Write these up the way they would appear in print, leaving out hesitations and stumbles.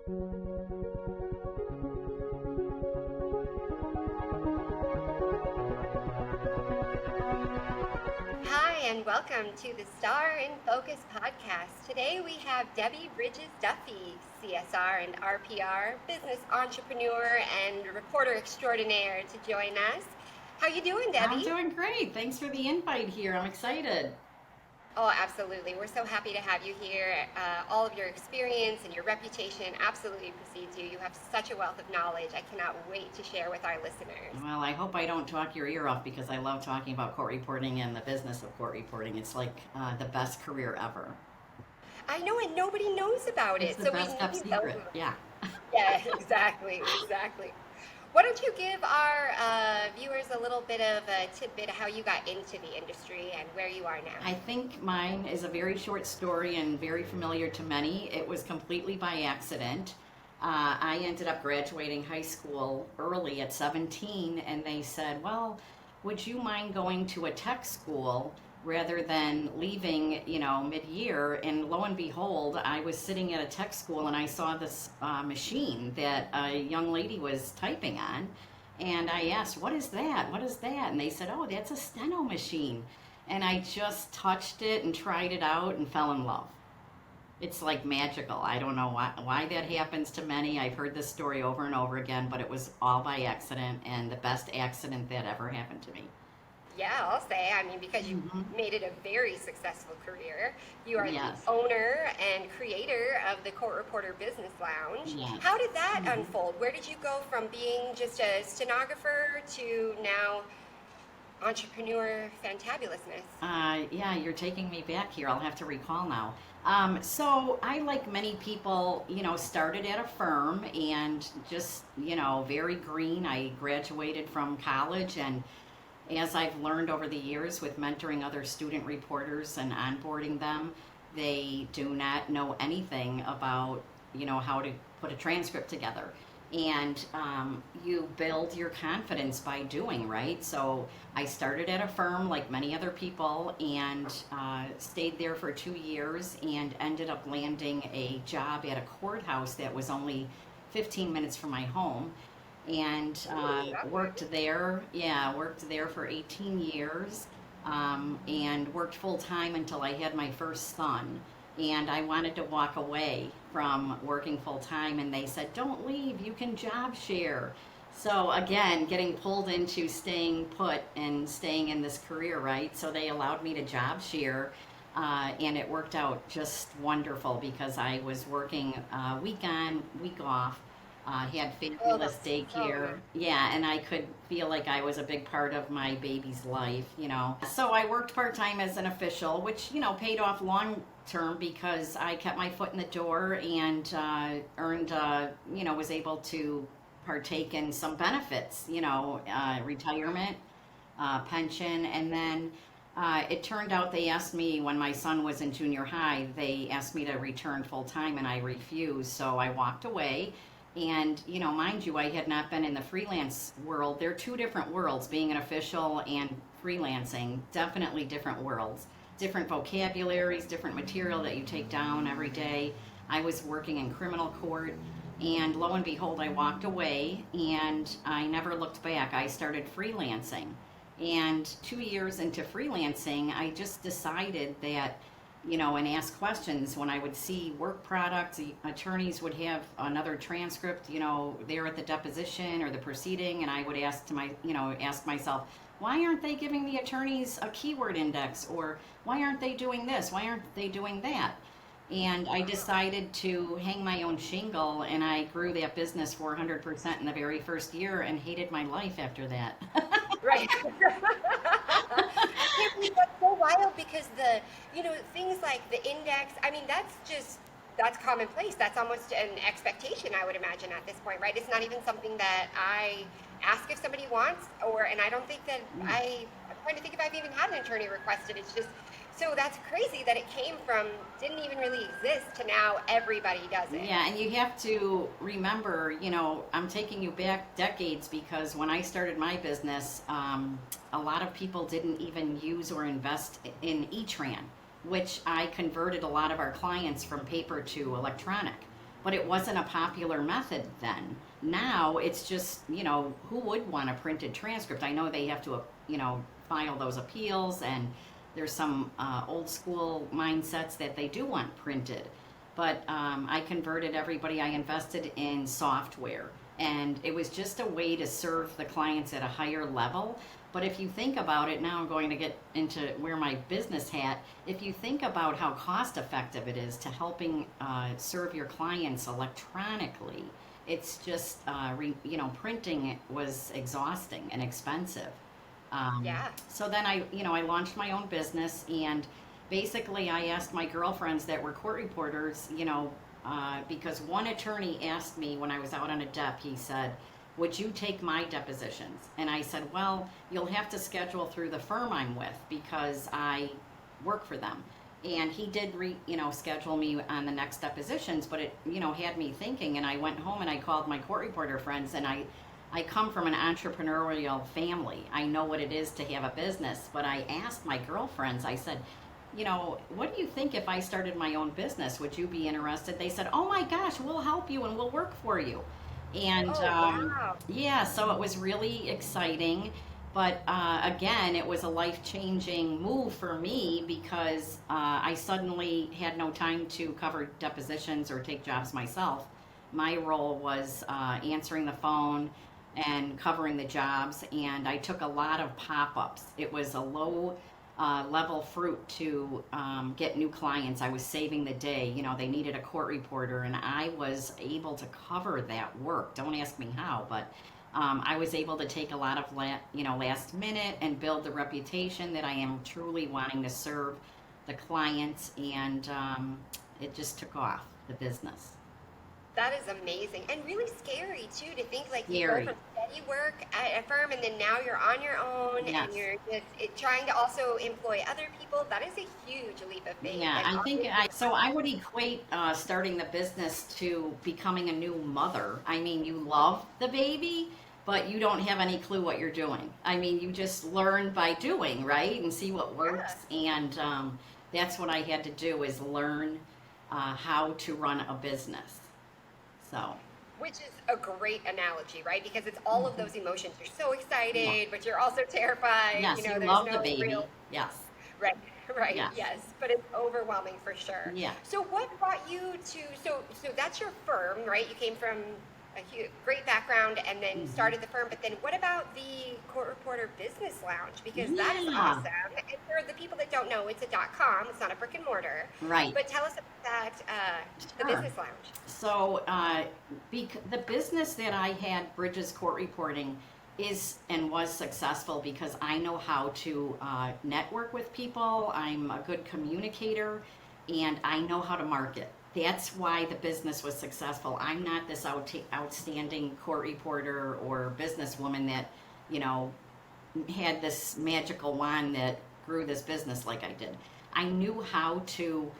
Hi, and welcome to the Star in Focus podcast. Today we have Debbie Bridges Duffy, CSR and RPR, business entrepreneur and reporter extraordinaire, to join us. How you doing, I'm Debbie? doing great. Thanks for the invite here. I'm excited. Oh, absolutely. We're so happy to have you here. All of your experience and your reputation absolutely precedes you. You have such a wealth of knowledge. I cannot wait to share with our listeners. Well, I hope I don't talk your ear off because I love talking about court reporting and the business of court reporting. It's like the best career ever. I know, and nobody knows about It's it, the so we best kept need those. secret. Yeah. Yeah, exactly, exactly. Why don't you give our viewers a little bit of a tidbit of how you got into the industry and where you are now? I think mine is a very short story and very familiar to many. It was completely by accident. I ended up graduating high school early at 17, and they said, well, would you mind going to a tech school rather than leaving, mid-year? And lo and behold, I was sitting at a tech school and I saw this machine that a young lady was typing on. And I asked, what is that? What is that? And they said, oh, that's a steno machine. And I just touched it and tried it out and fell in love. It's like magical. I don't know why that happens to many. I've heard this story over and over again, but it was all by accident and the best accident that ever happened to me. Yeah, I'll say. I mean, because you Hmm. made it a very successful career. You are the Yes. owner and creator of the Court Reporter Business Lounge. Yes. How did that Hmm. unfold? Where did you go from being just a stenographer to now entrepreneur fantabulousness? Yeah, you're taking me back here. I'll have to recall now. So I, like many people, started at a firm and just, very green. I graduated from college, and as I've learned over the years with mentoring other student reporters and onboarding them, they do not know anything about, how to put a transcript together. And you build your confidence by doing, right? So I started at a firm like many other people and stayed there for 2 years and ended up landing a job at a courthouse that was only 15 minutes from my home, and Ooh, worked there for 18 years, and worked full time until I had my first son. And I wanted to walk away from working full time, and they said, "Don't leave. You can job share." So again, getting pulled into staying put and staying in this career, right? So they allowed me to job share, and it worked out just wonderful because I was working week on, week off. Had oh, fabulous that's so nice. daycare. Yeah, and I could feel like I was a big part of my baby's life. So I worked part time as an official, which, paid off long term because I kept my foot in the door and earned, was able to partake in some benefits, retirement, pension, and then it turned out they asked me when my son was in junior high, they asked me to return full time and I refused. So I walked away. And, mind you, I had not been in the freelance world. They're two different worlds, being an official and freelancing, definitely different worlds. Different vocabularies, different material that you take down every day. I was working in criminal court, and lo and behold, I walked away and I never looked back. I started freelancing. And 2 years into freelancing, I just decided that, and ask questions when I would see work products. The attorneys would have another transcript, there at the deposition or the proceeding, and I would ask myself, why aren't they giving the attorneys a keyword index, or why aren't they doing this? Why aren't they doing that? And I decided to hang my own shingle, and I grew that business 400% in the very first year and hated my life after that. Right. I can't believe that's so wild because things like the index, I mean, that's commonplace. That's almost an expectation, I would imagine, at this point, right? It's not even something that I ask if somebody wants, and I don't think that I'm trying to think if I've even had an attorney requested. It's just, so that's crazy that it came from, didn't even really exist to now everybody does it. Yeah, and you have to remember, I'm taking you back decades because when I started my business, a lot of people didn't even use or invest in E-Tran, which I converted a lot of our clients from paper to electronic. but it wasn't a popular method then. Now it's just, who would want a printed transcript? I know they have to, file those appeals, and there's some old school mindsets that they do want printed. But I converted everybody, I invested in software, and it was just a way to serve the clients at a higher level. But if you think about it, now I'm going to get into wear my business hat. If you think about how cost effective it is to helping serve your clients electronically, it's just, printing it was exhausting and expensive. Yeah. So then I launched my own business, and basically I asked my girlfriends that were court reporters, because one attorney asked me when I was out on a dep, he said, would you take my depositions? And I said, well, you'll have to schedule through the firm I'm with because I work for them. And he did schedule me on the next depositions, but it, had me thinking, and I went home and I called my court reporter friends, and I come from an entrepreneurial family. I know what it is to have a business, but I asked my girlfriends, I said, what do you think if I started my own business? Would you be interested? They said, oh my gosh, we'll help you and we'll work for you. And Oh, wow. yeah, so it was really exciting. But again, it was a life-changing move for me because I suddenly had no time to cover depositions or take jobs myself. My role was answering the phone and covering the jobs, and I took a lot of pop-ups. It was a low level fruit to get new clients. I was saving the day. They needed a court reporter, and I was able to cover that work. Don't ask me how, but I was able to take a lot of last minute and build the reputation that I am truly wanting to serve the clients, and it just took off the business. That is amazing and really scary too to think like you go Scary. from steady work at a firm and then now you're on your own Yes. and you're just trying to also employ other people. That is a huge leap of faith. Yeah, And I think obviously, so I would equate starting the business to becoming a new mother. I mean, you love the baby, but you don't have any clue what you're doing. I mean, you just learn by doing, right? And see what yeah. works. And that's what I had to do is learn how to run a business. So, Which is a great analogy, right? Because it's all of those emotions. You're so yeah. excited, but you're also terrified. Yes, you There's love the no baby. real Yes, right, right, yes, yes. But it's overwhelming for sure. yeah. So what brought you to so that's your firm, right? You came from a great background and then Hmm. started the firm, but then what about the Court Reporter Business Lounge? Because that is Yeah, awesome. And for the people that don't know, it's a .com, it's not a brick and mortar. right. But tell us about that, the Sure. Business Lounge. So, the business that I had, Bridges Court Reporting, is and was successful because I know how to network with people. I'm a good communicator, and I know how to market. That's why the business was successful. I'm not this outstanding court reporter or businesswoman that, you know, had this magical wand that grew this business like I did. I knew how to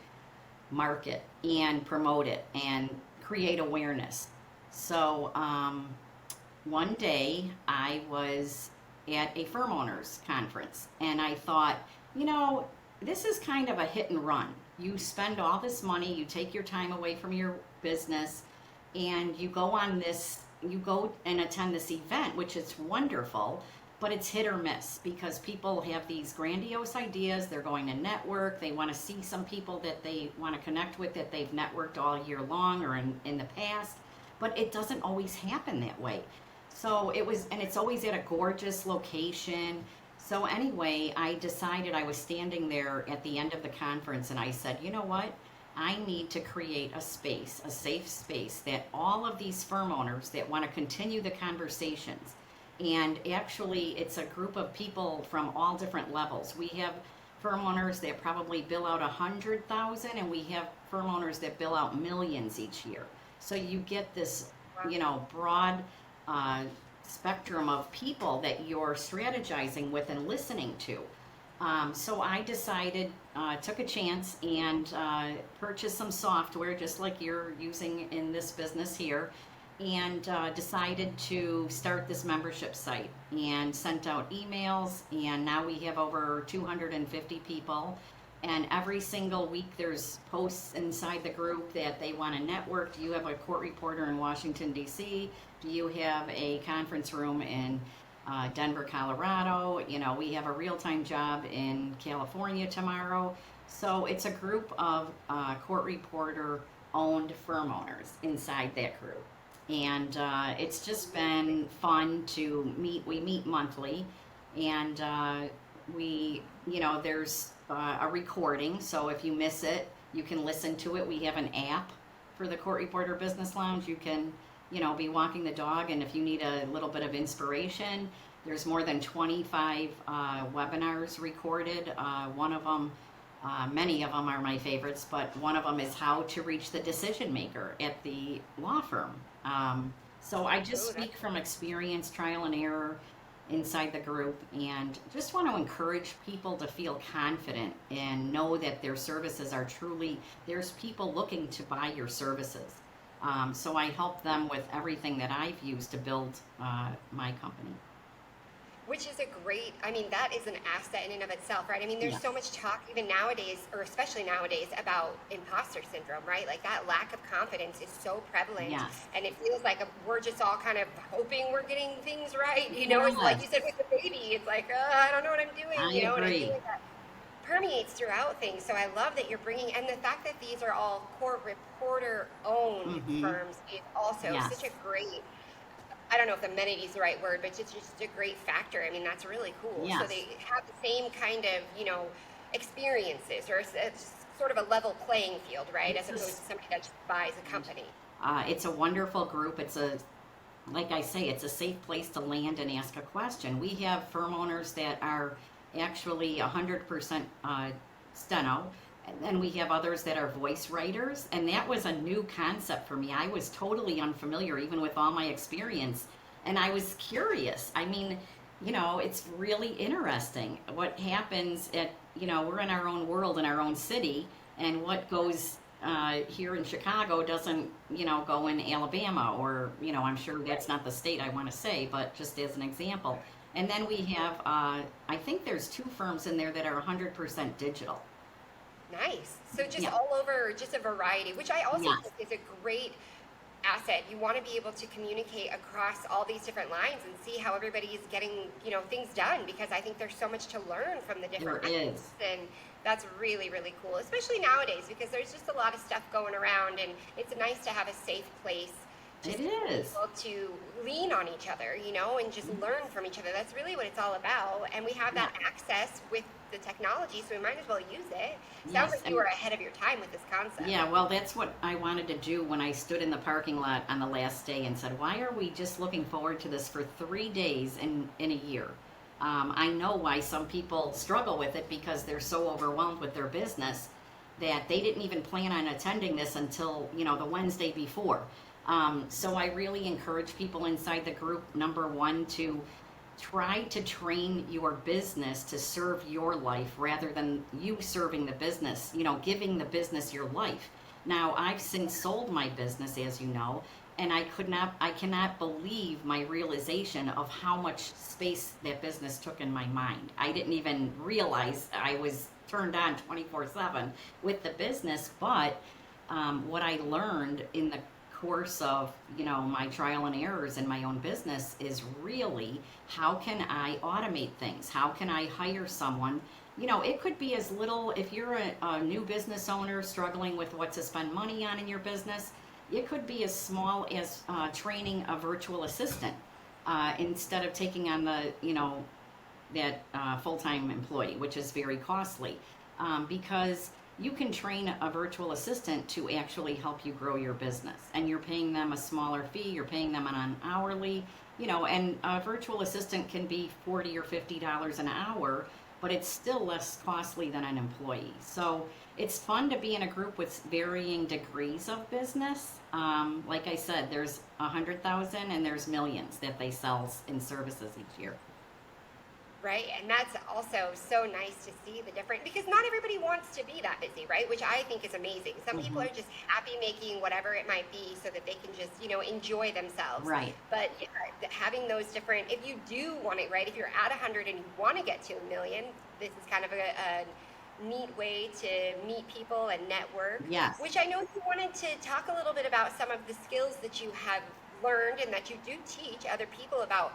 market and promote it and create awareness. So one day I was at a firm owners conference, and I thought, this is kind of a hit and run. You spend all this money, you take your time away from your business, and you go and attend this event, which is wonderful, but it's hit or miss because people have these grandiose ideas. They're going to network. They want to see some people that they want to connect with that they've networked all year long or in the past, but it doesn't always happen that way. So and it's always at a gorgeous location. So anyway, I decided, I was standing there at the end of the conference, and I said, you know what? I need to create a space, a safe space that all of these firm owners that want to continue the conversations, and actually it's a group of people from all different levels. We have firm owners that probably bill out 100,000, and we have firm owners that bill out millions each year. So you get this, broad spectrum of people that you're strategizing with and listening to. So I decided, took a chance and purchased some software just like you're using in this business here, and decided to start this membership site and sent out emails, and now we have over 250 people And every single week there's posts inside the group that they want to network. Do you have a court reporter in Washington, D.C.? Do you have a conference room in Denver, Colorado? You know, we have a real-time job in California tomorrow. So it's a group of court reporter owned firm owners inside that group. And it's just been fun to meet. We meet monthly, and there's a recording, so if you miss it, you can listen to it. We have an app for the Court Reporter Business Lounge. You can, be walking the dog, and if you need a little bit of inspiration, there's more than 25 webinars recorded. One of them, many of them are my favorites, but one of them is how to reach the decision maker at the law firm. So I just speak from experience, trial and error inside the group, and just want to encourage people to feel confident and know that their services are truly, there's people looking to buy your services. So I help them with everything that I've used to build my company. Which is that is an asset in and of itself, right? I mean, there's Yes. so much talk even nowadays, or especially nowadays, about imposter syndrome, right? Like that lack of confidence is so prevalent. Yes. And it feels like we're just all kind of hoping we're getting things right. It's like you Yes. said with the baby. It's like, I don't know what I'm doing. I And I agree. feel like that permeates throughout things. So I love that you're bringing, and the fact that these are all court reporter owned Mhm. firms is also Yes. such a great, I don't know if amenity is the right word, but it's just a great factor. I mean, that's really cool. Yes. So they have the same kind of, experiences, or it's sort of a level playing field, right? As opposed to somebody that just buys a company. It's a wonderful group. Like I say, it's a safe place to land and ask a question. We have firm owners that are actually 100% steno, and then we have others that are voice writers, and that was a new concept for me. I was totally unfamiliar, even with all my experience, and I was curious. I mean, it's really interesting what happens we're in our own world, in our own city, and what goes here in Chicago doesn't, go in Alabama, or, I'm sure that's not the state I want to say, but just as an example. And then we have, I think there's 2 firms in there that are 100% digital. Nice. So just Yeah. all over, just a variety, which I also Yes. think is a great asset. You want to be able to communicate across all these different lines and see how everybody is getting, things done, because I think there's so much to learn from the different There is. methods, and that's really, really cool, especially nowadays, because there's just a lot of stuff going around, and it's nice to have a safe place just It is. able to lean on each other, and just learn from each other. That's really what it's all about. And we have that access with the technology, so we might as well use it. Sounds Yes, like you and- were ahead of your time with this concept. Yeah, well, that's what I wanted to do when I stood in the parking lot on the last day and said, why are we just looking forward to this for 3 days in a year? I know why some people struggle with it, because they're so overwhelmed with their business that they didn't even plan on attending this until, the Wednesday before. So I really encourage people inside the group, number one, to try to train your business to serve your life rather than you serving the business, giving the business your life. Now, I've since sold my business, as you know, and I cannot believe my realization of how much space that business took in my mind. I didn't even realize I was turned on 24/7 with the business, but what I learned in the course of my trial and errors in my own business is really, how can I automate things? How can I hire someone? It could be as little, if you're a new business owner struggling with what to spend money on in your business, it could be as small as training a virtual assistant instead of taking on that full-time employee, which is very costly, because you can train a virtual assistant to actually help you grow your business, and you're paying them a smaller fee. You're paying them on an hourly, and a virtual assistant can be $40 or $50 an hour, but it's still less costly than an employee. So it's fun to be in a group with varying degrees of business. Like I said, there's 100,000 and there's millions that they sell in services each year. Right, and that's also so nice to see the different, because not everybody wants to be that busy, right? Which I think is amazing. Some people are just happy making whatever it might be so that they can just, enjoy themselves. Right. But having those different, if you do want it, right, if you're at 100 and you want to get to 1 million, this is kind of neat way to meet people and network, Yes. which I know you wanted to talk a little bit about some of the skills that you have learned and that you do teach other people about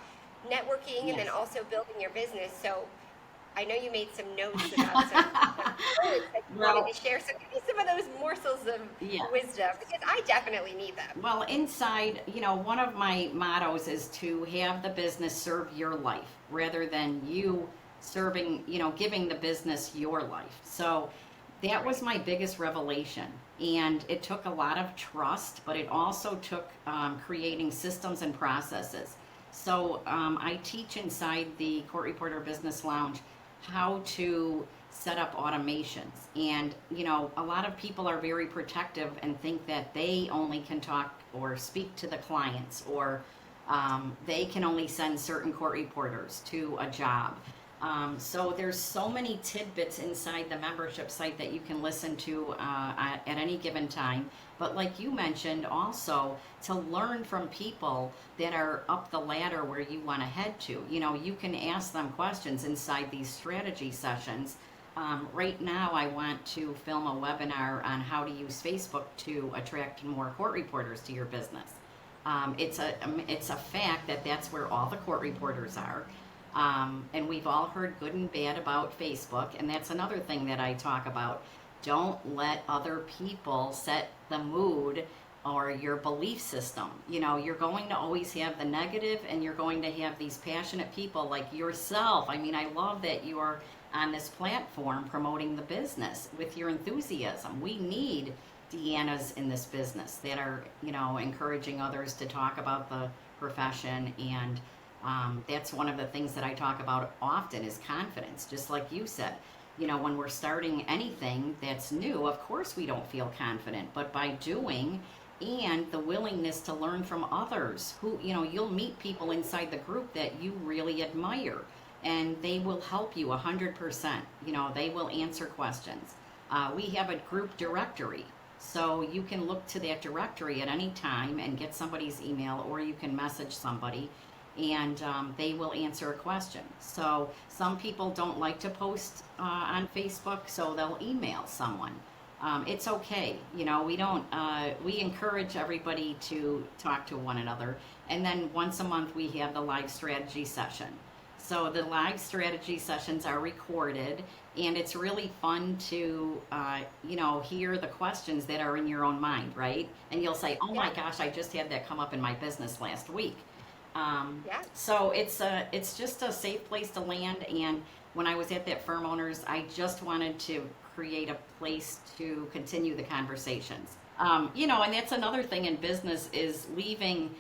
networking and then Yes. also building your business. So I know you made some notes about some words that you wanted Well, to share. So give me some of those morsels of yeah. wisdom because I definitely need them. Well, inside, one of my mottos is to have the business serve your life rather than you serving, giving the business your life. So that was my biggest revelation. And it took a lot of trust, but it also took creating systems and processes. So I teach inside the Court Reporter Business Lounge how to set up automations. And, a lot of people are very protective and think that they only can talk or speak to the clients, or they can only send certain court reporters to a job. So there's so many tidbits inside the membership site that you can listen to at any given time. But like you mentioned, also to learn from people that are up the ladder where you want to head to. You can ask them questions inside these strategy sessions. Right now, I want to film a webinar on how to use Facebook to attract more court reporters to your business. It's a fact that that's where all the court reporters are. And we've all heard good and bad about Facebook, and that's another thing that I talk about. Don't let other people set the mood or your belief system. You're going to always have the negative, and you're going to have these passionate people like yourself. I mean, I love that you are on this platform promoting the business with your enthusiasm. We need Deannas in this business that are, encouraging others to talk about the profession. And that's one of the things that I talk about often is confidence. Just like you said, when we're starting anything that's new, of course we don't feel confident, but by doing and the willingness to learn from others who, you'll meet people inside the group that you really admire, and they will help you 100%. They will answer questions. We have a group directory, so you can look to that directory at any time and get somebody's email, or you can message somebody and they will answer a question. So some people don't like to post on Facebook, so they'll email someone. It's okay. We don't, we encourage everybody to talk to one another. And then once a month we have the live strategy session. So the live strategy sessions are recorded, and it's really fun to, hear the questions that are in your own mind, right? And you'll say, oh my gosh, I just had that come up in my business last week. So it's just a safe place to land. And when I was at that firm owners, I just wanted to create a place to continue the conversations. And that's another thing in business is leaving,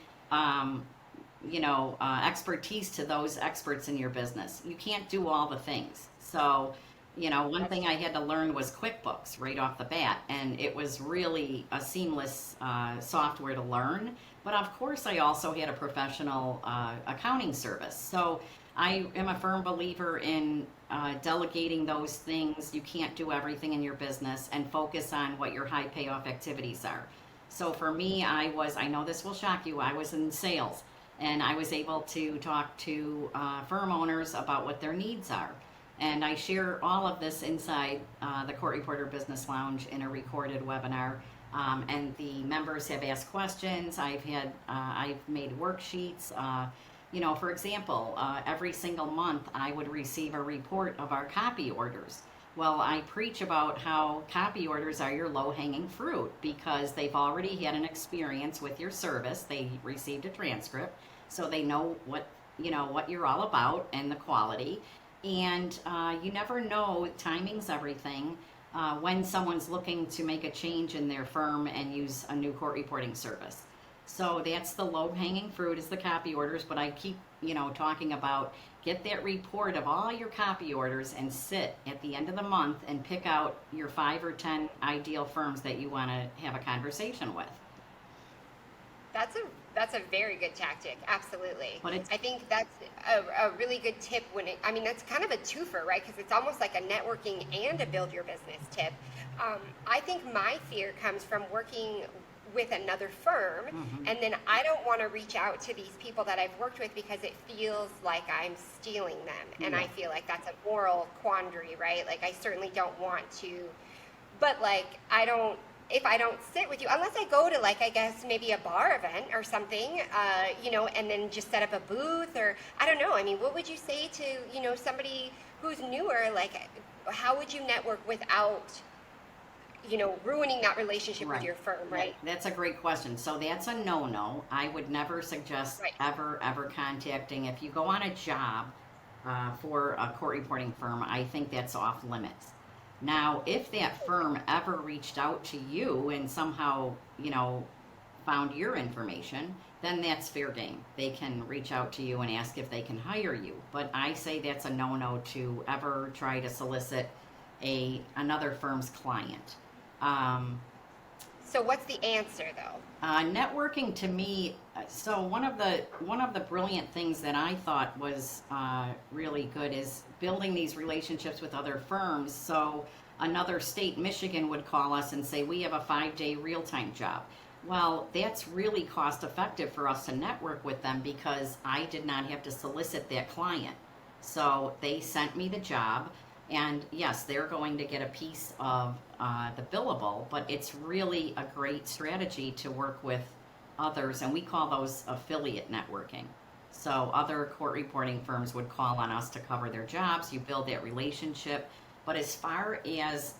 expertise to those experts in your business. You can't do all the things. So, one thing I had to learn was QuickBooks right off the bat, and it was really a seamless software to learn. But of course, I also had a professional accounting service. So I am a firm believer in delegating those things. You can't do everything in your business, and focus on what your high payoff activities are. So for me, I know this will shock you, I was in sales, and I was able to talk to firm owners about what their needs are. And I share all of this inside the Court Reporter Business Lounge in a recorded webinar. And the members have asked questions. I've made worksheets. For example, every single month I would receive a report of our copy orders. Well, I preach about how copy orders are your low-hanging fruit because they've already had an experience with your service. They received a transcript, so they know what you're all about and the quality. And you never know, timing's everything, when someone's looking to make a change in their firm and use a new court reporting service. So that's the low-hanging fruit is the copy orders, but I keep, talking about get that report of all your copy orders and sit at the end of the month and pick out your 5 or 10 ideal firms that you want to have a conversation with. That's a very good tactic, absolutely. But I think that's a really good tip that's kind of a twofer, right? Because it's almost like a networking and a build your business tip. I think my fear comes from working with another firm, and then I don't want to reach out to these people that I've worked with because it feels like I'm stealing them, and I feel like that's a moral quandary, right? Like I certainly don't want to, but like if I don't sit with you, unless I go to like I guess maybe a bar event or something, and then just set up a booth, or I don't know. I mean, what would you say to somebody who's newer? Like, how would you network without ruining that relationship with your firm, right? That's a great question. So that's a no-no. I would never suggest ever contacting. If you go on a job for a court reporting firm, I think that's off limits. Now, if that firm ever reached out to you and somehow, found your information, then that's fair game. They can reach out to you and ask if they can hire you. But I say that's a no-no to ever try to solicit another firm's client. So what's the answer though? Networking to me, so one of the brilliant things that I thought was really good is building these relationships with other firms. So another state, Michigan, would call us and say, we have a 5-day real-time job. Well, that's really cost effective for us to network with them because I did not have to solicit that client. So they sent me the job. And yes, they're going to get a piece of the billable, but it's really a great strategy to work with others, and we call those affiliate networking. So other court reporting firms would call on us to cover their jobs. You build that relationship. But as far as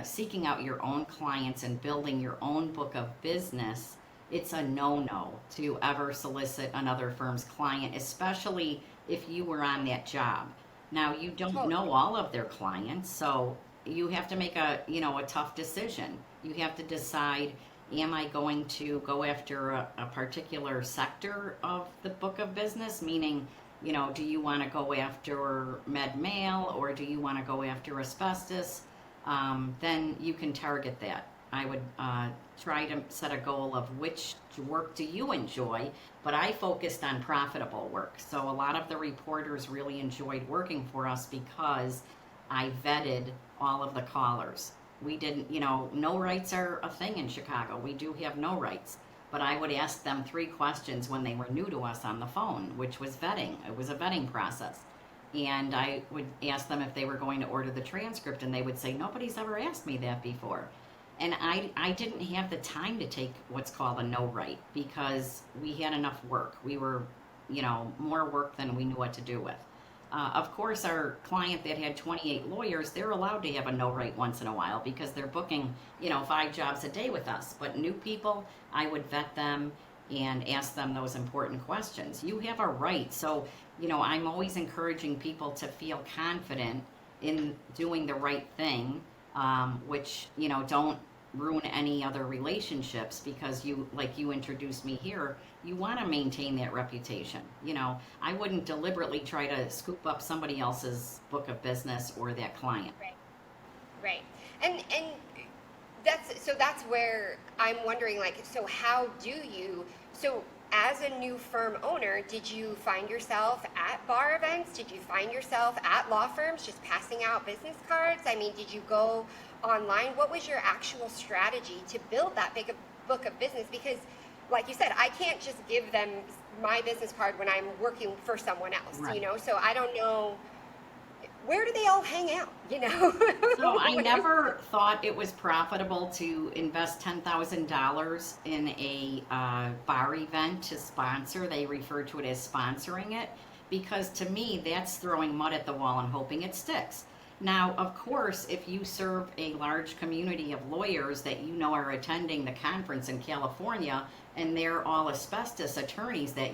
seeking out your own clients and building your own book of business, it's a no-no to ever solicit another firm's client, especially if you were on that job. Now, you don't know all of their clients, so you have to make a tough decision. You have to decide, am I going to go after a particular sector of the book of business? Meaning, do you want to go after med mal or do you want to go after asbestos? Then you can target that. I would try to set a goal of which work do you enjoy, but I focused on profitable work. So a lot of the reporters really enjoyed working for us because I vetted all of the callers. We didn't, no rights are a thing in Chicago. We do have no rights. But I would ask them 3 questions when they were new to us on the phone, which was vetting. It was a vetting process. And I would ask them if they were going to order the transcript, and they would say, nobody's ever asked me that before. And I didn't have the time to take what's called a no write because we had enough work. We were, more work than we knew what to do with. Of course, our client that had 28 lawyers, they're allowed to have a no write once in a while because they're booking, 5 jobs a day with us. But new people, I would vet them and ask them those important questions. You have a right. So, I'm always encouraging people to feel confident in doing the right thing, which, don't ruin any other relationships because you introduced me here, you want to maintain that reputation. I wouldn't deliberately try to scoop up somebody else's book of business or that client. Right. And that's where I'm wondering, so how do you, as a new firm owner, did you find yourself at bar events? Did you find yourself at law firms just passing out business cards? I mean, did you go online? What was your actual strategy to build that big book of business? Because like you said, I can't just give them my business card when I'm working for someone else, so I don't know, where do they all hang out, So I never thought it was profitable to invest $10,000 in a bar event to sponsor. They refer to it as sponsoring it because to me, that's throwing mud at the wall and hoping it sticks. Now, of course, if you serve a large community of lawyers that are attending the conference in California and they're all asbestos attorneys that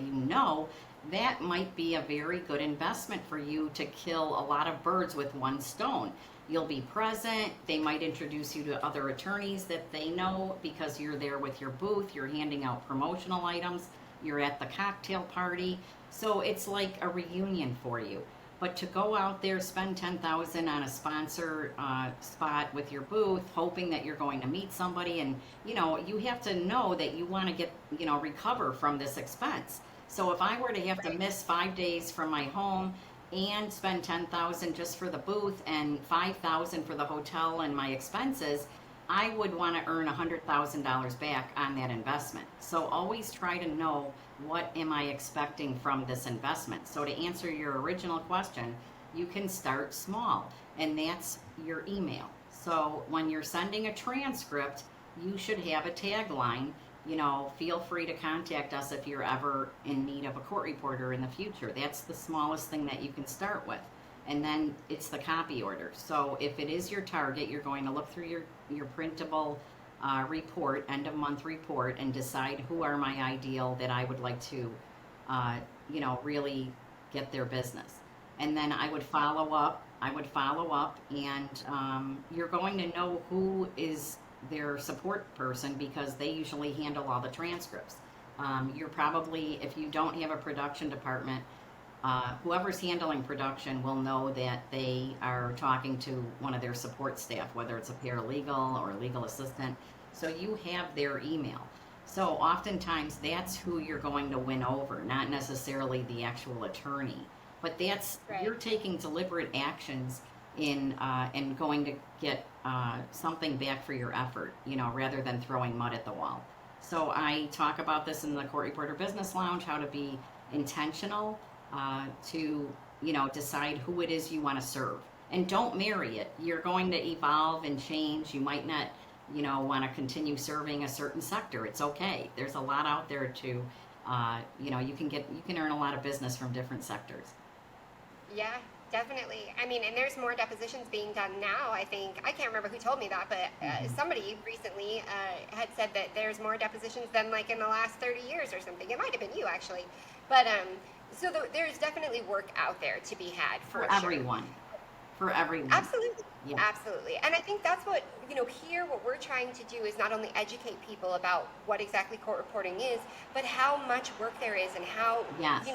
that might be a very good investment for you to kill a lot of birds with one stone. You'll be present. They might introduce you to other attorneys that they know because you're there with your booth. You're handing out promotional items. You're at the cocktail party. So it's like a reunion for you. But to go out there, spend $10,000 on a sponsor spot with your booth, hoping that you're going to meet somebody, and you have to know that you want to get recover from this expense. So if I were to have to miss 5 days from my home and spend $10,000 just for the booth and $5,000 for the hotel and my expenses, I would want to earn $100,000 back on that investment. So always try to know, what am I expecting from this investment? So to answer your original question, you can start small, and that's your email. So when you're sending a transcript, you should have a tagline. Feel free to contact us if you're ever in need of a court reporter in the future. That's the smallest thing that you can start with. And then it's the copy order. So if it is your target, you're going to look through your printable report, end of month report, and decide who are my ideal that I would like to, really get their business. And then I would follow up. And you're going to know who is their support person, because they usually handle all the transcripts. You're probably, if you don't have a production department, whoever's handling production will know that they are talking to one of their support staff, whether it's a paralegal or a legal assistant. So you have their email. So oftentimes that's who you're going to win over, not necessarily the actual attorney. But that's, Right. you're taking deliberate actions in and going to get something back for your effort, rather than throwing mud at the wall. So I talk about this in the Court Reporter Business Lounge, how to be intentional, to decide who it is you want to serve, and don't marry it. You're going to evolve and change. You might not want to continue serving a certain sector. It's okay. There's a lot out there to you can earn a lot of business from different sectors. Yeah, definitely. I mean, and there's more depositions being done now. I think, I can't remember who told me that, but somebody recently had said that there's more depositions than like in the last 30 years or something. It might have been you, actually. But so there's definitely work out there to be had for sure. Everyone. For everyone. Absolutely. Yeah. Absolutely. And I think that's what, here what we're trying to do is not only educate people about what exactly court reporting is, but how much work there is, and how, Yes.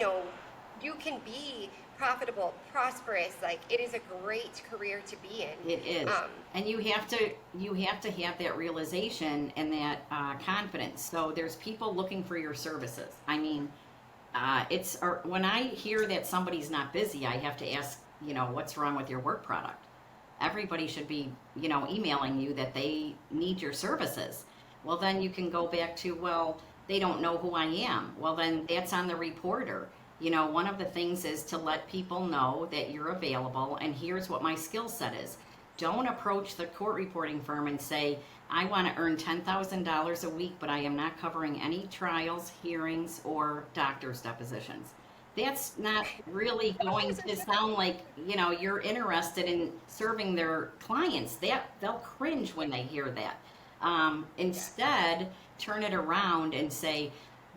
You can be profitable, prosperous. Like, it is a great career to be in. It is. And you have to have that realization and that confidence. So there's people looking for your services. I mean, when I hear that somebody's not busy, I have to ask, what's wrong with your work product? Everybody should be, emailing you that they need your services. Well, then you can go back to, well, they don't know who I am. Well, then that's on the reporter. One of the things is to let people know that you're available, and here's what my skill set is. Don't approach the court reporting firm and say, I want to earn $10,000 a week, but I am not covering any trials, hearings, or doctor's depositions. That's not really going to sound like, you're interested in serving their clients. They'll cringe when they hear that. Instead, turn it around and say,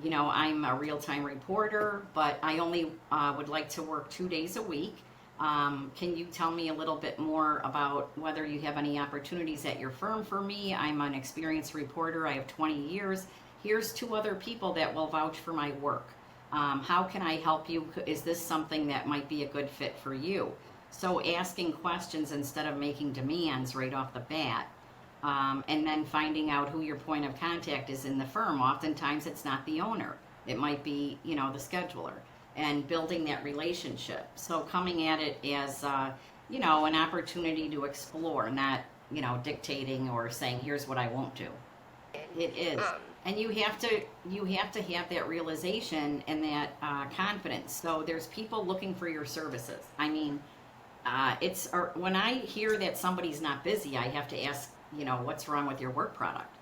I'm a real-time reporter, but I only would like to work 2 days a week. Can you tell me a little bit more about whether you have any opportunities at your firm for me? I'm an experienced reporter. I have 20 years. Here's 2 other people that will vouch for my work. How can I help you? Is this something that might be a good fit for you? So asking questions instead of making demands right off the bat. And then finding out who your point of contact is in the firm. Oftentimes it's not the owner. It might be, the scheduler, and building that relationship. So coming at it as, an opportunity to explore, not, dictating or saying, here's what I won't do. It is. And you have to have that realization and that confidence. So there's people looking for your services. I mean, when I hear that somebody's not busy, I have to ask, what's wrong with your work product?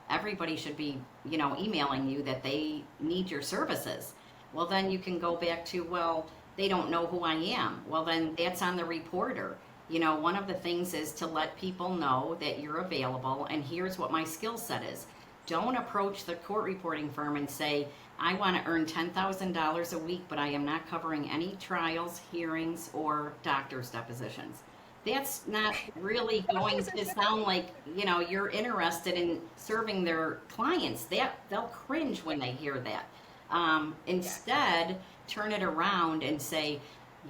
Everybody should be, emailing you that they need your services. Well, then you can go back to, well, they don't know who I am. Well, then that's on the reporter. One of the things is to let people know that you're available, and here's what my skill set is. Don't approach the court reporting firm and say, I want to earn $10,000 a week, but I am not covering any trials, hearings, or doctor's depositions. That's not really going to sound like, you're interested in serving their clients. They'll cringe when they hear that. Instead, turn it around and say,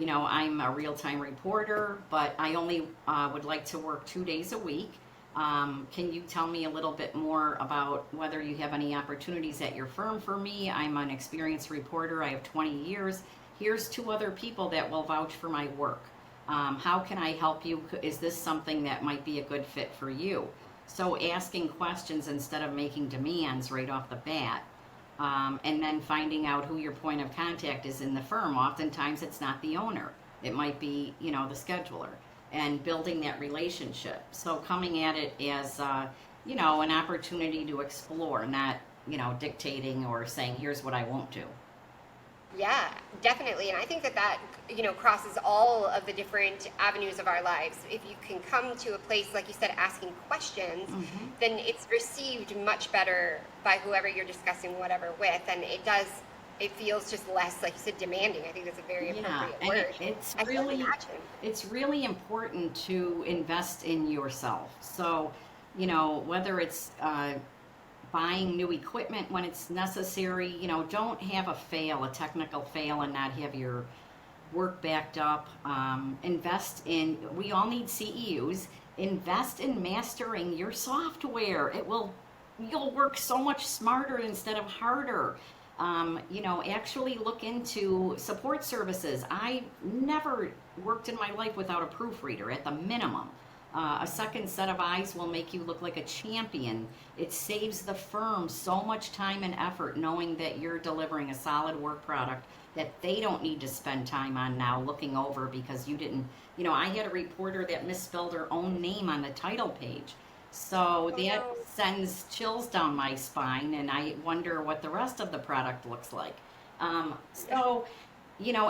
I'm a real-time reporter, but I only would like to work 2 days a week. Can you tell me a little bit more about whether you have any opportunities at your firm for me? I'm an experienced reporter. I have 20 years. Here's 2 other people that will vouch for my work. How can I help you? Is this something that might be a good fit for you? So asking questions instead of making demands right off the bat. And then finding out who your point of contact is in the firm. Oftentimes it's not the owner. It might be, the scheduler, and building that relationship. So coming at it as, an opportunity to explore, not, dictating or saying, here's what I won't do. Yeah, definitely. And I think that crosses all of the different avenues of our lives. If you can come to a place, like you said, asking questions, then it's received much better by whoever you're discussing whatever with. And it feels just less, like you said, demanding. I think that's a very appropriate word. It's really important to invest in yourself. So, whether it's, buying new equipment when it's necessary, don't have a technical fail and not have your work backed up. We all need CEUs. Invest in mastering your software. You'll work so much smarter instead of harder. Actually look into support services. I never worked in my life without a proofreader at the minimum. A second set of eyes will make you look like a champion. It saves the firm so much time and effort knowing that you're delivering a solid work product that they don't need to spend time on now looking over because you didn't, I had a reporter that misspelled her own name on the title page. So that sends chills down my spine, and I wonder what the rest of the product looks like.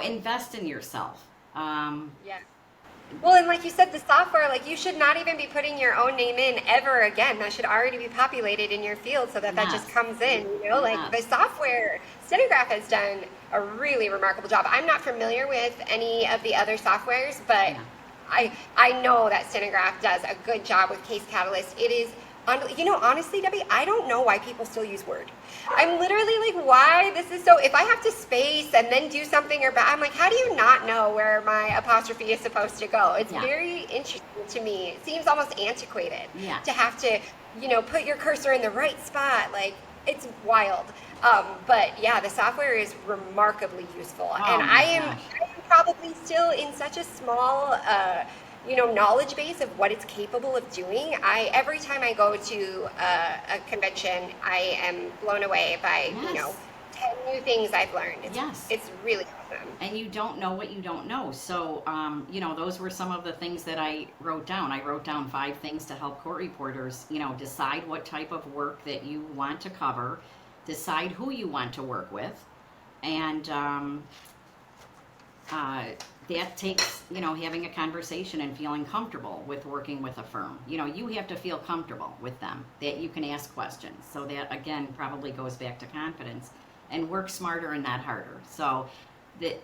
Invest in yourself. Yeah. Well, and like you said, the software, like you should not even be putting your own name in ever again. That should already be populated in your field so that just comes in, like the software. Stenograph has done a really remarkable job. I'm not familiar with any of the other softwares, but I know that Stenograph does a good job with Case Catalyst. It is, honestly, Debbie, I don't know why people still use Word. I'm literally like, why this is so, if I have to space and then do something I'm like, how do you not know where my apostrophe is supposed to go? It's very interesting to me. It seems almost antiquated to have to, put your cursor in the right spot. Like, it's wild. But yeah, the software is remarkably useful. And I am probably still in such a small, knowledge base of what it's capable of doing. Every time I go to a convention, I am blown away by, 10 new things I've learned. It's really awesome. And you don't know what you don't know. So, those were some of the things that I wrote down. I wrote down 5 things to help court reporters, decide what type of work that you want to cover, decide who you want to work with, and that takes, having a conversation and feeling comfortable with working with a firm. You have to feel comfortable with them, that you can ask questions. So that, again, probably goes back to confidence, and work smarter and not harder. So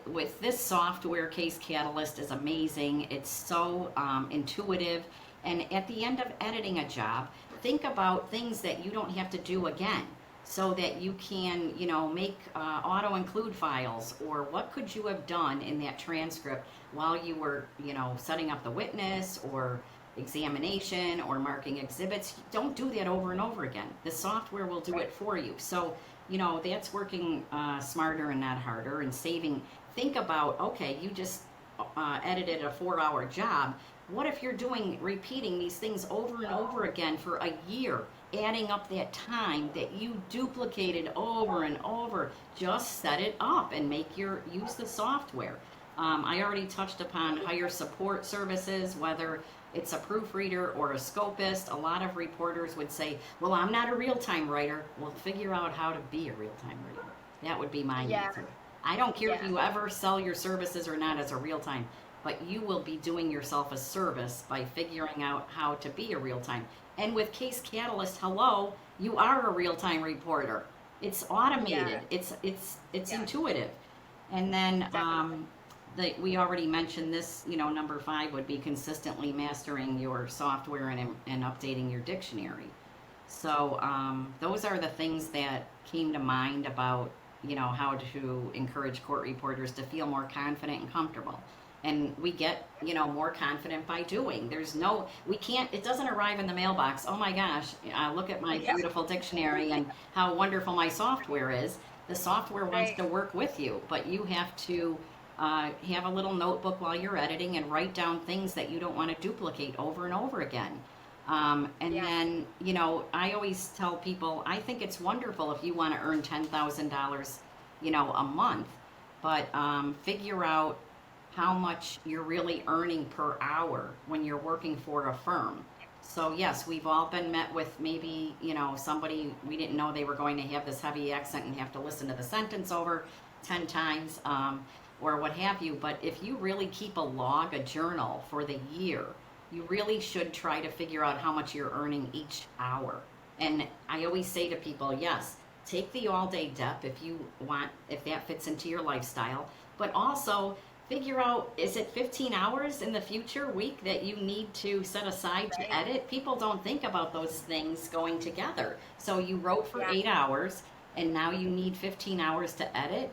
with this software, Case Catalyst is amazing. It's so intuitive. And at the end of editing a job, think about things that you don't have to do again, so that you can, make auto-include files, or what could you have done in that transcript while you were, setting up the witness or examination or marking exhibits. Don't do that over and over again. The software will do it for you. So, that's working smarter and not harder, and saving. Think about, okay, you just edited a 4-hour job. What if you're repeating these things over and over again for a year? Adding up that time that you duplicated over and over. Just set it up and use the software. I already touched upon hire support services, whether it's a proofreader or a scopist. A lot of reporters would say, well, I'm not a real-time writer. Well, figure out how to be a real-time writer. That would be my answer. I don't care if you ever sell your services or not as a real-time, but you will be doing yourself a service by figuring out how to be a real-time. And with Case Catalyst, you are a real-time reporter. It's automated. It's intuitive. And then we already mentioned this. Number 5 would be consistently mastering your software and updating your dictionary. So those are the things that came to mind about how to encourage court reporters to feel more confident and comfortable. And we get, more confident by doing. It doesn't arrive in the mailbox. Oh my gosh, look at my beautiful dictionary and how wonderful my software is. The software wants to work with you, but you have to have a little notebook while you're editing and write down things that you don't want to duplicate over and over again. And Yeah. then, I always tell people, I think it's wonderful if you want to earn $10,000, a month, but figure out how much you're really earning per hour when you're working for a firm. So yes, we've all been met with maybe, somebody we didn't know they were going to have this heavy accent and have to listen to the sentence over 10 times, or what have you. But if you really keep a log, a journal for the year, you really should try to figure out how much you're earning each hour. And I always say to people, yes, take the all day DEP if you want, if that fits into your lifestyle, but also figure out, is it 15 hours in the future week that you need to set aside to Right. edit? People don't think about those things going together. So you wrote for Yeah. 8 hours and now you need 15 hours to edit,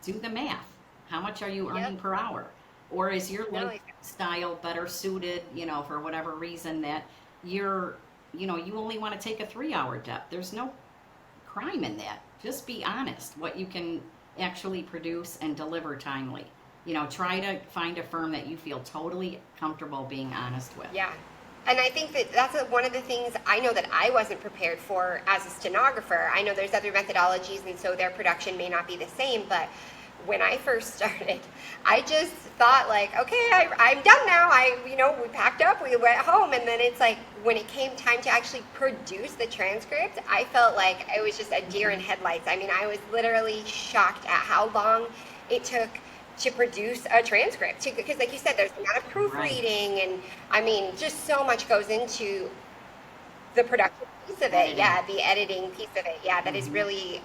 do the math. How much are you Yep. earning per hour? Or is your No. lifestyle better suited, for whatever reason that you're, you only want to take a 3 hour depth? There's no crime in that. Just be honest what you can actually produce and deliver timely. Try to find a firm that you feel totally comfortable being honest with. Yeah. And I think that that's one of the things I know that I wasn't prepared for as a stenographer. I know there's other methodologies, and so their production may not be the same, but when I first started, I just thought like, okay, I'm done now. We packed up, we went home, and then it's like when it came time to actually produce the transcript, I felt like it was just a deer in headlights. I mean, I was literally shocked at how long it took to produce a transcript. Because, like you said, there's a lot of Right. proofreading, and I mean, just so much goes into the production piece of it, Editing. yeah, the editing piece of it, yeah, that is Hmm. really,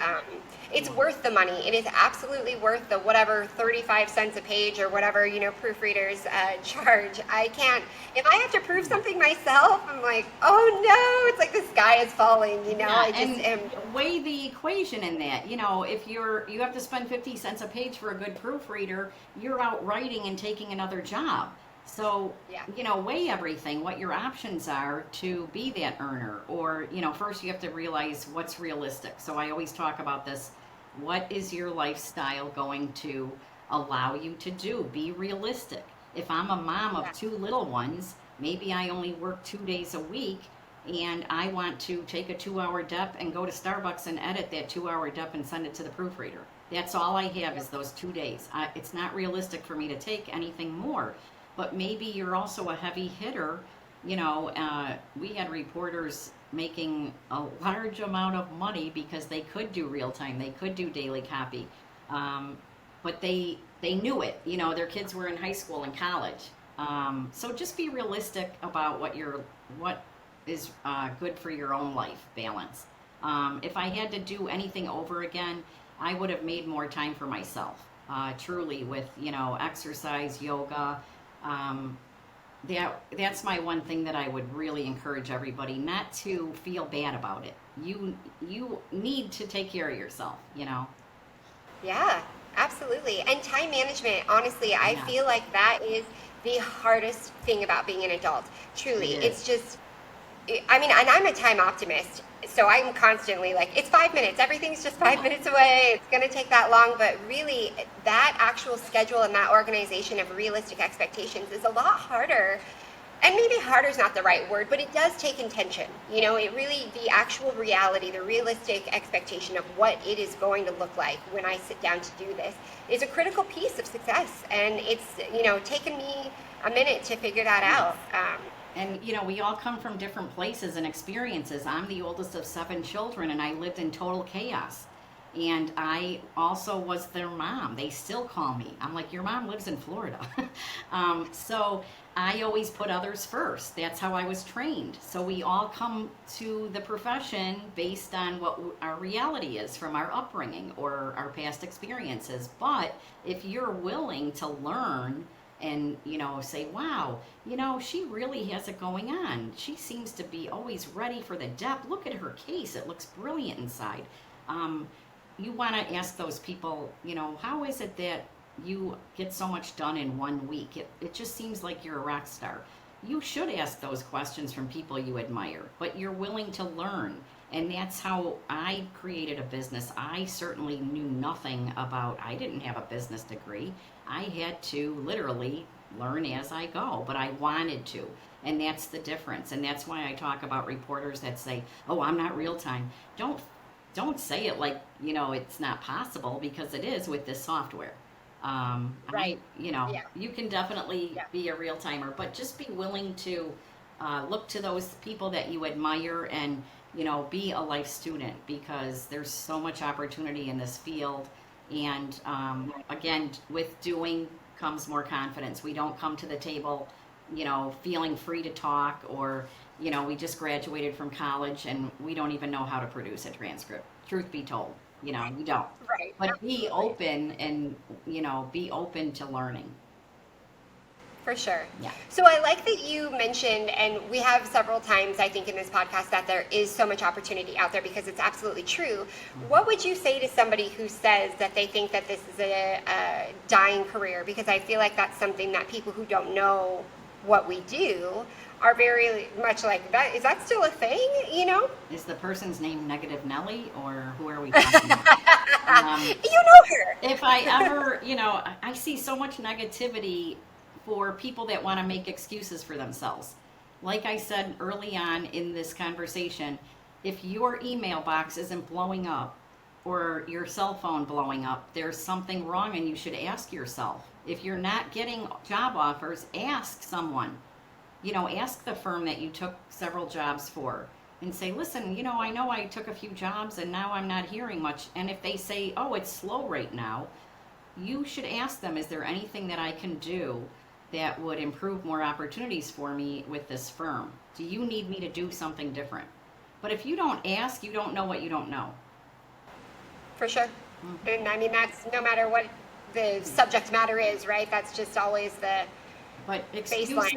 it's worth the money. It is absolutely worth the whatever 35 cents a page or whatever, proofreaders charge. I can't, if I have to proof something myself, I'm like, oh no, it's like the sky is falling, Yeah, I just and am, weigh the equation in that. If you have to spend 50 cents a page for a good proofreader, you're out writing and taking another job. So, yeah, weigh everything, what your options are to be that earner. Or, first you have to realize what's realistic. So I always talk about this. What is your lifestyle going to allow you to do? Be realistic. If I'm a mom of yeah, two little ones, maybe I only work 2 days a week and I want to take a 2 hour dep and go to Starbucks and edit that 2 hour dep and send it to the proofreader. That's all I have yep, is those 2 days. It's not realistic for me to take anything more. But maybe you're also a heavy hitter. We had reporters making a large amount of money because they could do real time, they could do daily copy, um, but they knew it. Their kids were in high school and college. So just be realistic about what is good for your own life balance. If I had to do anything over again, I would have made more time for myself. Truly, with exercise, yoga. Um, that's my one thing that I would really encourage everybody not to feel bad about it. You need to take care of yourself. yeah, absolutely. And time management, honestly, I feel Yes, like that is the hardest thing about being an adult. it Truly, it's is. just I mean, and I'm a time optimist, so I'm constantly like, it's 5 minutes. Everything's just 5 minutes away. It's going to take that long. But really, that actual schedule and that organization of realistic expectations is a lot harder. And maybe harder is not the right word, but it does take intention. It really, the actual reality, the realistic expectation of what it is going to look like when I sit down to do this is a critical piece of success. And it's, taken me a minute to figure that Yes. out. And we all come from different places and experiences. I'm the oldest of 7 children, and I lived in total chaos. And I also was their mom. They still call me. I'm like, your mom lives in Florida. So I always put others first. That's how I was trained. So we all come to the profession based on what our reality is from our upbringing or our past experiences. But if you're willing to learn and say, wow, she really has it going on, she seems to be always ready for the depth, look at her case, it looks brilliant inside. You want to ask those people, how is it that you get so much done in one week? It just seems like you're a rock star. You should ask those questions from people you admire, but you're willing to learn. And that's how I created a business. I certainly knew nothing about, I didn't have a business degree. I had to literally learn as I go, but I wanted to. And that's the difference. And that's why I talk about reporters that say, "Oh, I'm not real time." Don't say it like, it's not possible, because it is with this software. Right. Yeah. You can definitely Yeah. be a real timer, but just be willing to look to those people that you admire, and, be a life student, because there's so much opportunity in this field. And again, with doing comes more confidence. We don't come to the table, feeling free to talk, or, we just graduated from college and we don't even know how to produce a transcript. Truth be told, we don't. Right. But Absolutely. be open, and, be open to learning. For sure. Yeah. So I like that you mentioned, and we have several times, I think, in this podcast, that there is so much opportunity out there, because it's absolutely true. What would you say to somebody who says that they think that this is a dying career? Because I feel like that's something that people who don't know what we do are very much like, that. Is that still a thing? Is the person's name Negative Nelly, or who are we talking about? You know her. If I ever, I see so much negativity for people that want to make excuses for themselves. Like I said early on in this conversation, if your email box isn't blowing up, or your cell phone blowing up, there's something wrong, and you should ask yourself. If you're not getting job offers, ask someone. Ask the firm that you took several jobs for, and say, "Listen, I know I took a few jobs and now I'm not hearing much." And if they say, "Oh, it's slow right now," you should ask them, "Is there anything that I can do that would improve more opportunities for me with this firm? Do you need me to do something different?" But if you don't ask, you don't know what you don't know. For sure. And I mean, that's no matter what the subject matter is, right? That's just always the But baseline.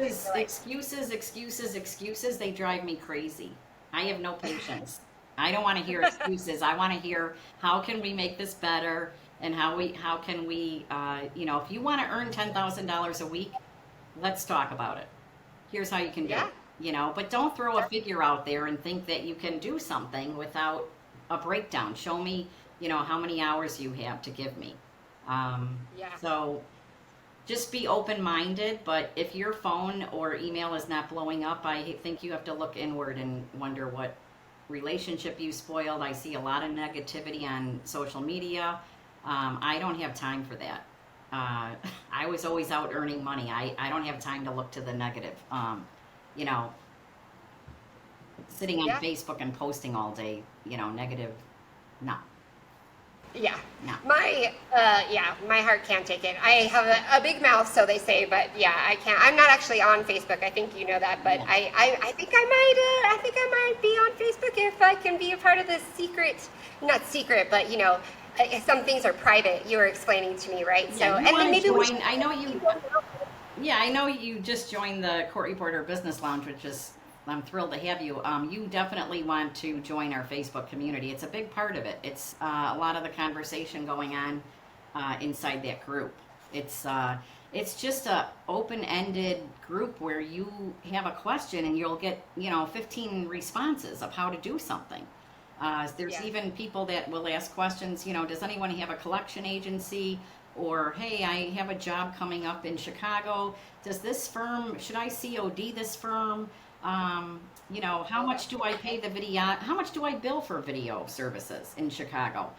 excuses, they drive me crazy. I have no patience. I don't want to hear excuses. I want to hear, how can we make this better? And how can we, if you want to earn $10,000 a week, let's talk about it. Here's how you can do Yeah. it, but don't throw a figure out there and think that you can do something without a breakdown. Show me, how many hours you have to give me. Yeah. So just be open-minded, but if your phone or email is not blowing up, I think you have to look inward and wonder what relationship you spoiled. I see a lot of negativity on social media. I don't have time for that. I was always out earning money. I don't have time to look to the negative. Sitting on Yeah. Facebook and posting all day, negative, no. Yeah. No. My heart can't take it. I have a big mouth, so they say, but yeah, I can't. I'm not actually on Facebook. I think you know that, but Yeah. I think I might be on Facebook if I can be a part of the not secret, but some things are private. You were explaining to me, right? Yeah, So, you and then wanna maybe we should. join. I know you just joined the Court Reporter Business Lounge, which is, I'm thrilled to have you. You definitely want to join our Facebook community. It's a big part of it. It's a lot of the conversation going on inside that group. It's just a open-ended group where you have a question and you'll get 15 responses of how to do something. There's Yeah. even people that will ask questions. Does anyone have a collection agency? Or, hey, I have a job coming up in Chicago. Should I COD this firm? How much do I pay the video? How much do I bill for video services in Chicago?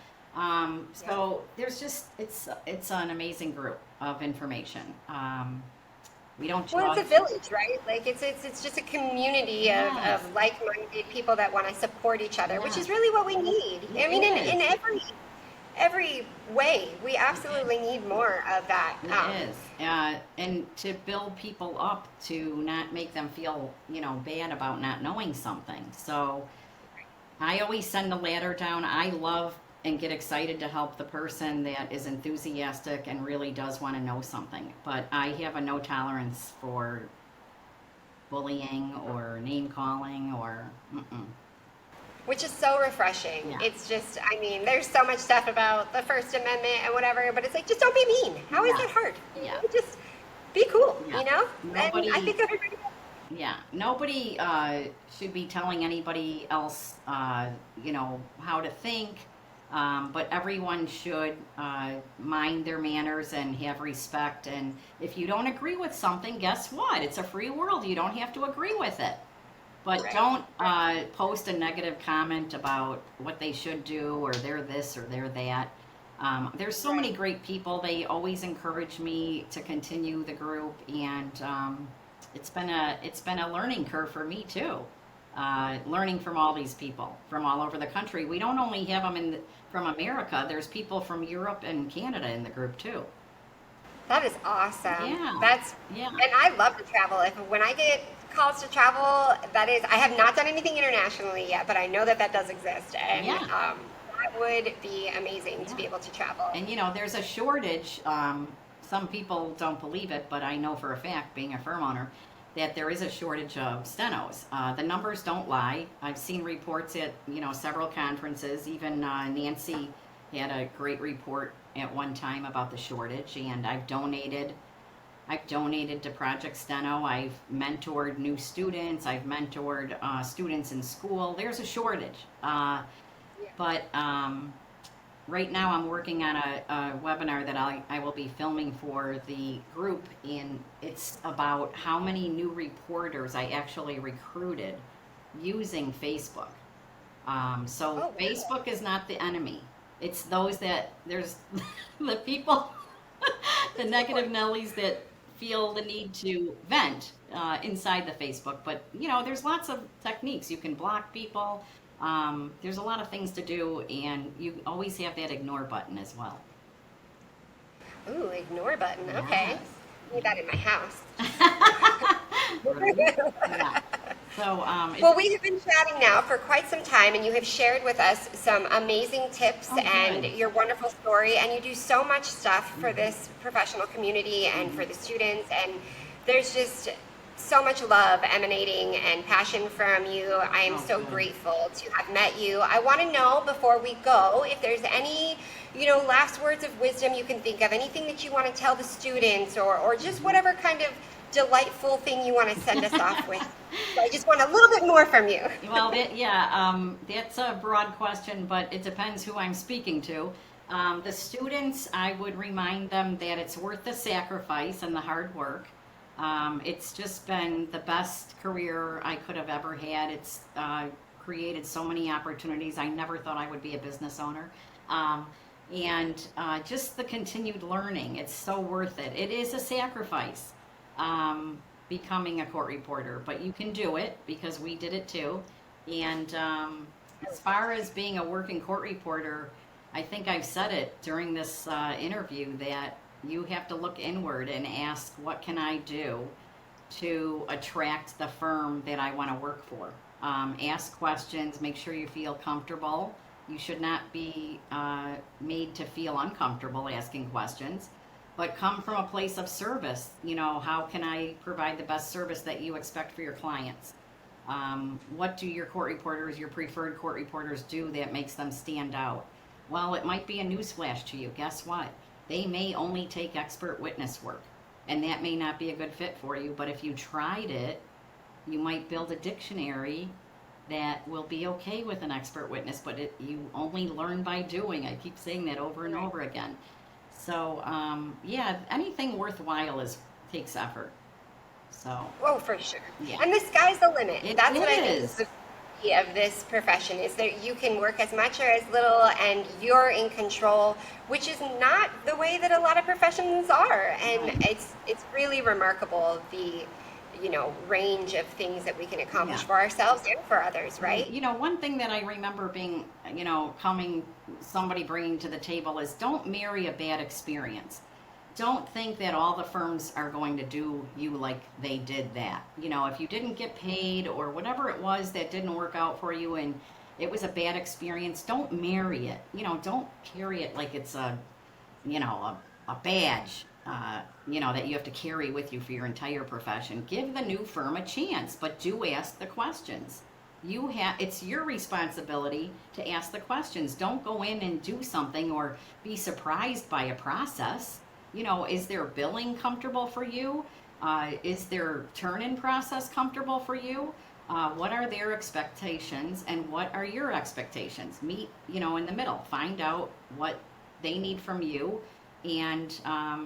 So there's it's an amazing group of information. We don't Well, judge. it's a village, right? Like it's just a community Yes. of like-minded people that want to support each other, which Yes. is really what we need. I It mean, is. in every way, we absolutely need more of that. It is. And to build people up, to not make them feel, bad about not knowing something. So I always send a ladder down. I love and get excited to help the person that is enthusiastic and really does want to know something. But I have a no tolerance for bullying or name calling or Which is so refreshing. Yeah. It's just, I mean, there's so much stuff about the First Amendment and whatever, but it's like, just don't be mean. How is Yeah. that hard? Yeah. Just be cool, Yeah. Nobody- And I think everybody. Yeah, nobody should be telling anybody else, how to think. But everyone should mind their manners and have respect. And if you don't agree with something, guess what? It's a free world. You don't have to agree with it. But Right. don't post a negative comment about what they should do, or they're this or they're that. There's so many Right. great people. They always encourage me to continue the group, and it's been a learning curve for me too. Learning from all these people from all over the country. We don't only have them from America. There's people from Europe and Canada in the group too. That is awesome. Yeah, That's yeah, and I love to travel. If when I get calls to travel, that is I have not done anything internationally yet, but I know that that does exist, and yeah, that would be amazing to yeah. be able to travel. And there's a shortage. Some people don't believe it, but I know for a fact, being a firm owner, that there is a shortage of stenos. The numbers don't lie. I've seen reports at several conferences. Even Nancy had a great report at one time about the shortage, and I've donated. I've donated to Project Steno. I've mentored new students. I've mentored students in school. There's a shortage, Yeah. but right now I'm working on a webinar that I will be filming for the group, and it's about how many new reporters I actually recruited using Facebook. So Oh, wow. Facebook is not the enemy. It's those that there's the people, the negative Nellies that feel the need to vent inside the Facebook. But there's lots of techniques. You can block people. There's a lot of things to do, and you always have that ignore button as well. Ooh, ignore button. Okay. Yes. Need that in my house. Right? Yeah. So Well, we have been chatting now for quite some time, and you have shared with us some amazing tips oh, and good. your wonderful story. And you do so much stuff for Hmm. this professional community and Hmm. for the students. And there's just so much love emanating and passion from you. I am Oh, so good. grateful to have met you. I want to know before we go if there's any, last words of wisdom you can think of, anything that you want to tell the students, or just Mhm. whatever kind of delightful thing you want to send us off with. So I just want a little bit more from you. Well, that's a broad question, but it depends who I'm speaking to. The students, I would remind them that it's worth the sacrifice and the hard work. It's just been the best career I could have ever had. It's created so many opportunities. I never thought I would be a business owner. And just the continued learning, it's so worth it. It is a sacrifice, becoming a court reporter, but you can do it because we did it too. And as far as being a working court reporter, I think I've said it during this interview that you have to look inward and ask, what can I do to attract the firm that I want to work for? Ask questions, make sure you feel comfortable. You should not be made to feel uncomfortable asking questions, but come from a place of service. How can I provide the best service that you expect for your clients? What do your court reporters, your preferred court reporters, do that makes them stand out? Well, it might be a newsflash to you. Guess what? They may only take expert witness work, and that may not be a good fit for you, but if you tried it, you might build a dictionary that will be okay with an expert witness, but you only learn by doing. I keep saying that over and Right. over again. So, yeah, anything worthwhile takes effort. So, Oh, for sure. yeah, And the sky's the limit. it That's what I think is is. the beauty of this profession is that you can work as much or as little and you're in control, which is not the way that a lot of professions are. And Right. it's really remarkable the range of things that we can accomplish Yeah. for ourselves and for others, Right. right? One thing that I remember being, somebody bringing to the table is don't marry a bad experience. Don't think that all the firms are going to do you like they did that. If you didn't get paid or whatever it was that didn't work out for you and it was a bad experience, don't marry it. Don't carry it like it's a badge, that you have to carry with you for your entire profession. Give the new firm a chance, but do ask the questions. It's your responsibility to ask the questions. Don't go in and do something or be surprised by a process. Is their billing comfortable for you? Is their turn-in process comfortable for you? What are their expectations and what are your expectations? Meet, in the middle. Find out what they need from you, and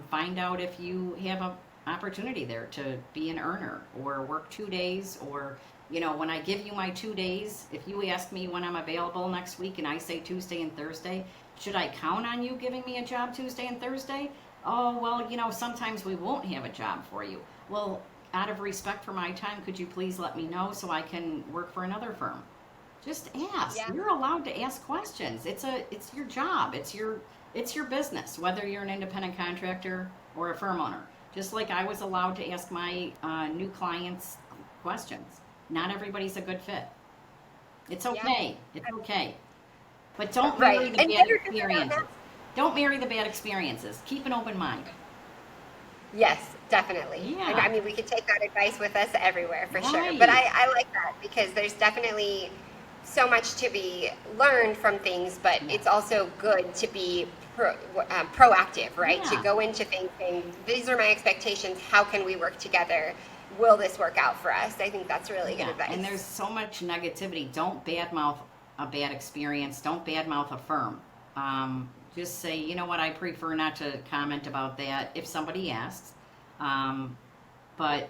find out if you have an opportunity there to be an earner or work 2 days, or when I give you my 2 days, if you ask me when I'm available next week and I say Tuesday and Thursday, should I count on you giving me a job Tuesday and Thursday? Oh, well, sometimes we won't have a job for you. Well, out of respect for my time, could you please let me know so I can work for another firm? Just ask. Yeah. You're allowed to ask questions. It's your job. It's your business, whether you're an independent contractor or a firm owner. Just like I was allowed to ask my new clients questions. Not everybody's a good fit. It's okay. It's okay. But don't marry the bad experiences. Don't marry the bad experiences. Keep an open mind. Yes, definitely. Yeah. And I mean, we could take that advice with us everywhere for sure. Right. But I like that because there's definitely so much to be learned from things, but it's also good to be proactive, right? Yeah. To go into things saying, these are my expectations. How can we work together? Will this work out for us? I think that's really good advice. And there's so much negativity. Don't badmouth a bad experience. Don't badmouth a firm. Just say, you know what, I prefer not to comment about that if somebody asks. But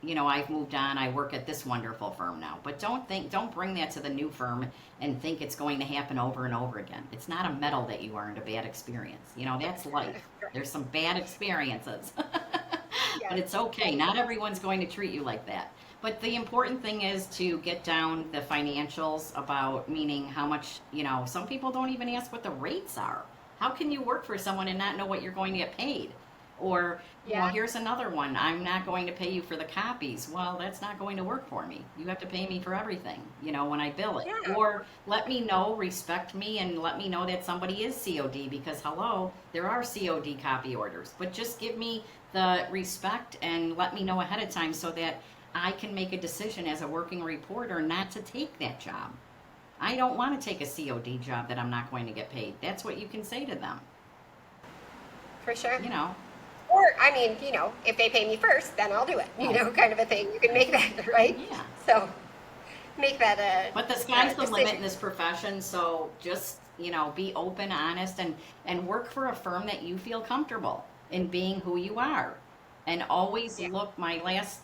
I've moved on. I work at this wonderful firm now. But don't bring that to the new firm and think it's going to happen over and over again. It's not a medal that you earned a bad experience. That's life. There's some bad experiences. But it's okay. Not everyone's going to treat you like that. But the important thing is to get down the financials about, meaning how much, some people don't even ask what the rates are. How can you work for someone and not know what you're going to get paid? Or, here's another one. I'm not going to pay you for the copies. Well, that's not going to work for me. You have to pay me for everything, when I bill it. Yeah. Or let me know, respect me, and let me know that somebody is COD, because hello, there are COD copy orders. But just give me the respect and let me know ahead of time so that I can make a decision as a working reporter not to take that job. I don't want to take a COD job that I'm not going to get paid. That's what you can say to them. For sure. Or, I mean, if they pay me first, then I'll do it, kind of a thing. You can make that, right? Yeah. So make that a. But the sky's the limit in this profession, so just, be open, honest, and work for a firm that you feel comfortable in being who you are. And always look, my last,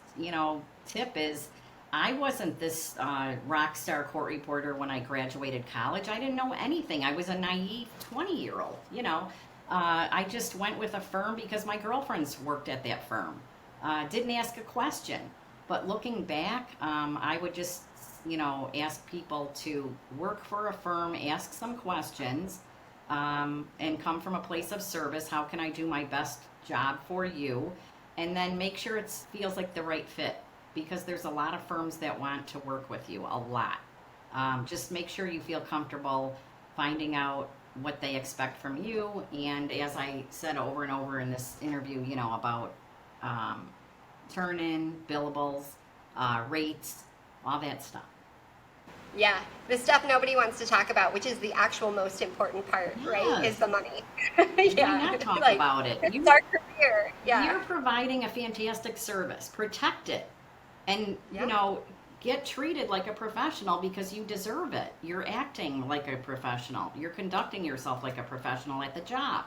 tip is, I wasn't this rock star court reporter when I graduated college. I didn't know anything. I was a naive 20-year-old, I just went with a firm because my girlfriends worked at that firm. Didn't ask a question. But looking back, I would just, ask people to work for a firm, ask some questions, and come from a place of service. How can I do my best job for you? And then make sure it feels like the right fit, because there's a lot of firms that want to work with you, a lot. Just make sure you feel comfortable finding out what they expect from you. And as I said over and over in this interview, about turn-in, billables, rates, all that stuff. Yeah, the stuff nobody wants to talk about, which is the actual most important part, right? Is the money. Why not talk about it? It's our career. Yeah. You're providing a fantastic service. Protect it. And, get treated like a professional because you deserve it. You're acting like a professional. You're conducting yourself like a professional at the job.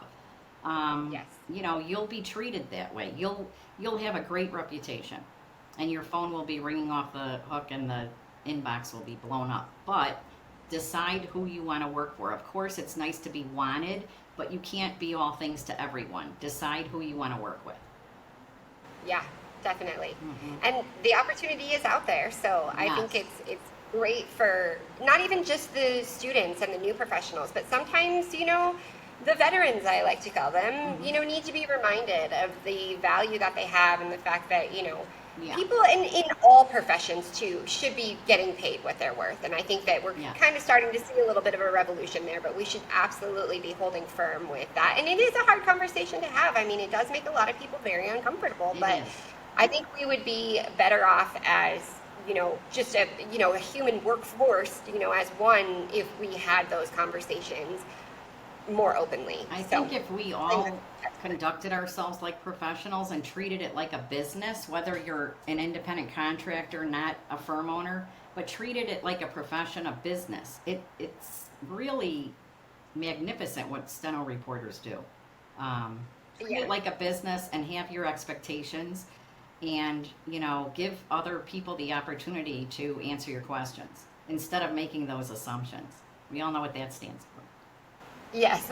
Yes. You'll be treated that way. You'll have a great reputation. And your phone will be ringing off the hook and the inbox will be blown up. But decide who you want to work for. Of course, it's nice to be wanted, but you can't be all things to everyone. Decide who you want to work with. Yeah, definitely. Mm-hmm. And the opportunity is out there. So I think it's great for not even just the students and the new professionals, but sometimes, the veterans, I like to call them, need to be reminded of the value that they have and the fact that, people in all professions too should be getting paid what they're worth. And I think that we're kind of starting to see a little bit of a revolution there, but we should absolutely be holding firm with that. And it is a hard conversation to have. I mean, it does make a lot of people very uncomfortable, but I think we would be better off as, just a human workforce, as one, if we had those conversations. more openly. I So think if we all conducted ourselves like professionals and treated it like a business, whether you're an independent contractor, not a firm owner, but treated it like a profession, a business, it's really magnificent what steno reporters do. Treat yeah. it like a business and have your expectations, and give other people the opportunity to answer your questions instead of making those assumptions. We all know what that stands for. Yes.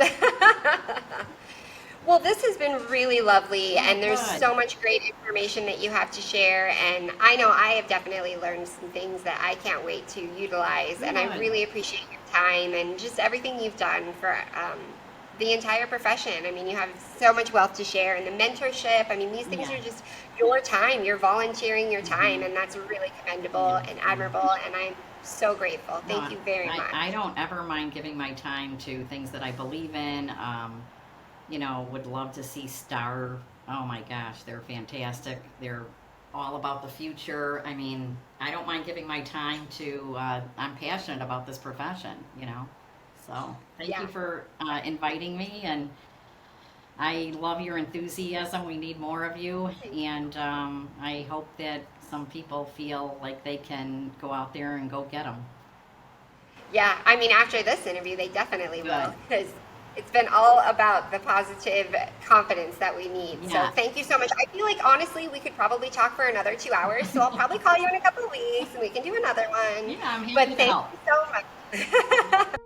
Well, this has been really lovely, Oh, and there's good. so much great information that you have to share. And I know I have definitely learned some things that I can't wait to utilize. And I Good. really appreciate your time and just everything you've done for the entire profession. I mean, you have so much wealth to share, and the mentorship. I mean, these things Yeah. are just your time. You're volunteering your time, Hmm. and that's really commendable Yeah. and Yeah. admirable. And I'm so grateful. No, Thank you very much. I don't ever mind giving my time to things that I believe in. Would love to see Star. Oh my gosh, they're fantastic. They're all about the future. I mean, I don't mind giving my time to, I'm passionate about this profession. So thank Yeah. you for inviting me, and I love your enthusiasm. We need more of you, and I hope that some people feel like they can go out there and go get them. Yeah, I mean, after this interview, they definitely Good. will, because it's been all about the positive confidence that we need. So Yes. thank you so much. I feel like honestly, we could probably talk for another 2 hours. So I'll probably call you in a couple of weeks and we can do another one. Yeah, I'm But happy to thank help. you so much.